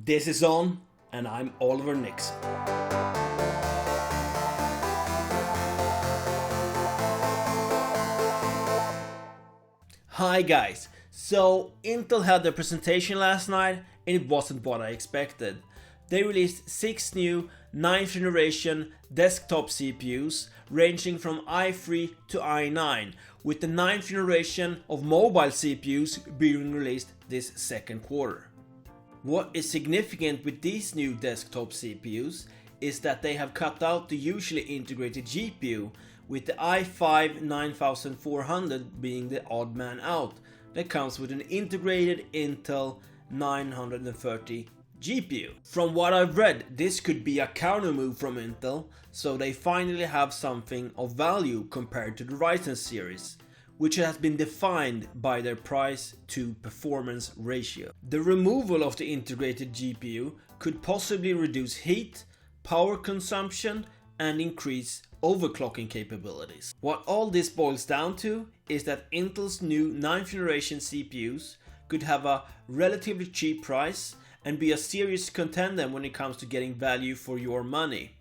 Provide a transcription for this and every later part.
This is on, and I'm Oliver Nixon. Hi guys, so Intel had their presentation last night and it wasn't what I expected. They released 6 new 9th generation desktop CPUs ranging from i3 to i9, with the 9th generation of mobile CPUs being released this second quarter. What is significant with these new desktop CPUs is that they have cut out the usually integrated GPU, with the i5 9400 being the odd man out that comes with an integrated Intel 930 GPU. From what I've read, this could be a counter move from Intel, so they finally have something of value compared to the Ryzen series, which has been defined by their price to performance ratio. The removal of the integrated GPU could possibly reduce heat, power consumption, and increase overclocking capabilities. What all this boils down to is that Intel's new 9th generation CPUs could have a relatively cheap price and be a serious contender when it comes to getting value for your money.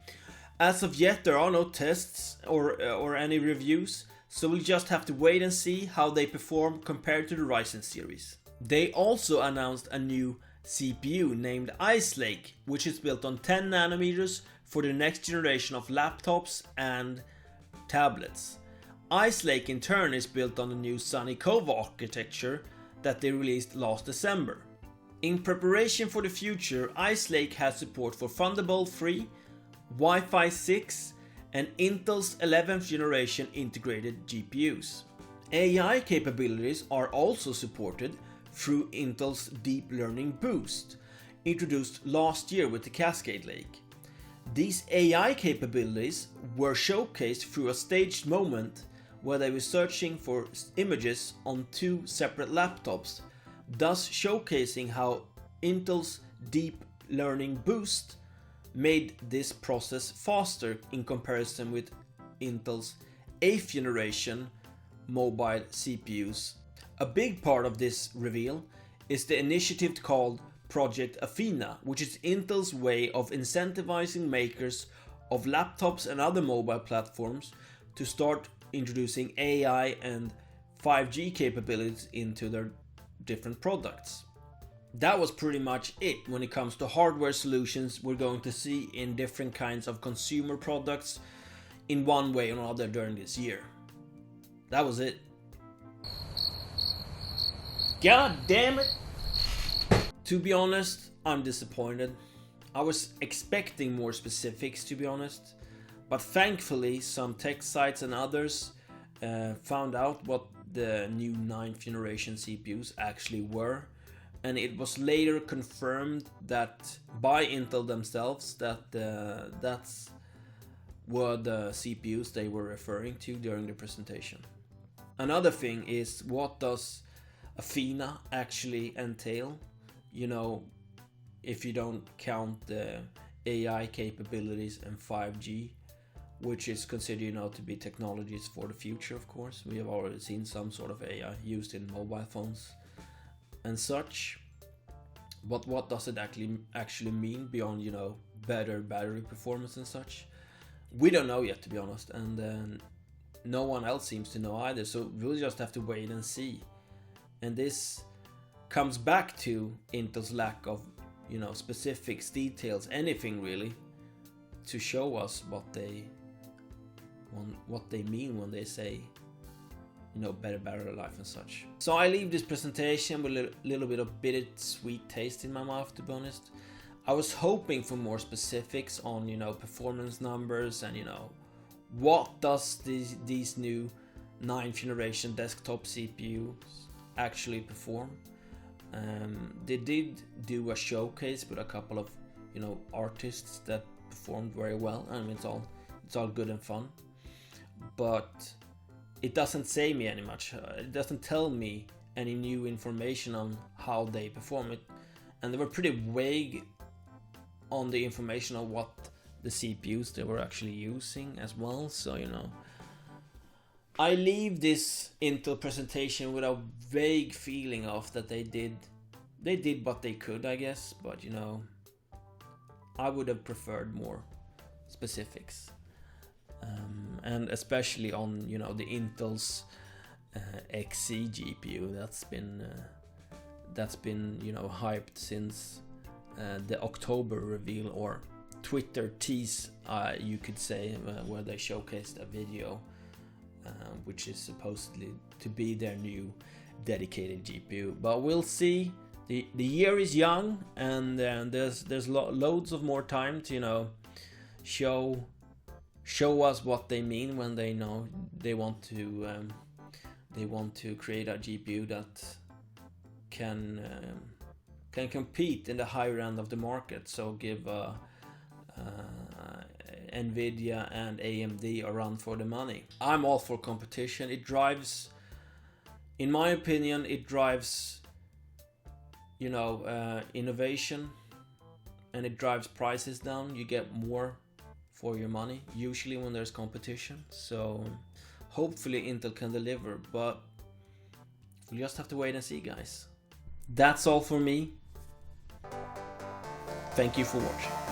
As of yet, there are no tests or any reviews, so we'll just have to wait and see how they perform compared to the Ryzen series. They also announced a new CPU named Ice Lake, which is built on 10 nanometers for the next generation of laptops and tablets. Ice Lake in turn is built on the new Sunny Cove architecture that they released last December. In preparation for the future, Ice Lake has support for Thunderbolt 3, Wi-Fi 6 and Intel's 11th generation integrated GPUs. AI capabilities are also supported through Intel's Deep Learning Boost, introduced last year with the Cascade Lake. These AI capabilities were showcased through a staged moment where they were searching for images on 2 separate laptops, thus showcasing how Intel's Deep Learning Boost made this process faster in comparison with Intel's 8th generation mobile CPUs. A big part of this reveal is the initiative called Project Athena, which is Intel's way of incentivizing makers of laptops and other mobile platforms to start introducing AI and 5G capabilities into their different products. That was pretty much it when it comes to hardware solutions we're going to see in different kinds of consumer products in one way or another during this year. That was it. God damn it! To be honest, I'm disappointed. I was expecting more specifics, to be honest, but thankfully some tech sites and others found out what the new 9th generation CPUs actually were, and it was later confirmed that by Intel themselves that that's were the CPUs they were referring to during the presentation. Another thing is, what does Athena actually entail? You know, if you don't count the AI capabilities and 5G, which is considered, to be technologies for the future, of course. We have already seen some sort of AI used in mobile phones and such. But what does it actually mean beyond, better battery performance and such? We don't know yet, to be honest, and no one else seems to know either, so we'll just have to wait and see. And this comes back to Intel's lack of, specifics, details, anything really, to show us what they mean when they say, better battery life and such. So I leave this presentation with a little bit of bittersweet taste in my mouth, to be honest. I was hoping for more specifics on, performance numbers and, what does these new 9th generation desktop CPUs actually perform. They did do a showcase with a couple of, artists that performed very well. I mean, it's all good and fun, but it doesn't say me any much. It doesn't tell me any new information on how they perform it, and they were pretty vague on the information on what the CPUs they were actually using as well. So I leave this Intel presentation with a vague feeling of that they did they did what they could, I guess, but you know, I would have preferred more specifics, and especially on, you know, the Intel's XC GPU that's been you know, hyped since the October reveal, or Twitter tease, you could say, where they showcased a video which is supposedly to be their new dedicated GPU. But we'll see. The year is young, and there's loads of more time to, you know, show us what they mean when they know they want to create a GPU that can compete in the higher end of the market. So give Nvidia and AMD a run for the money. I'm all for competition. It drives, in my opinion, it drives, you know, innovation, and it drives prices down. You get more for your money usually when there's competition. So hopefully Intel can deliver, but we'll just have to wait and see, guys. That's all for me. Thank you for watching.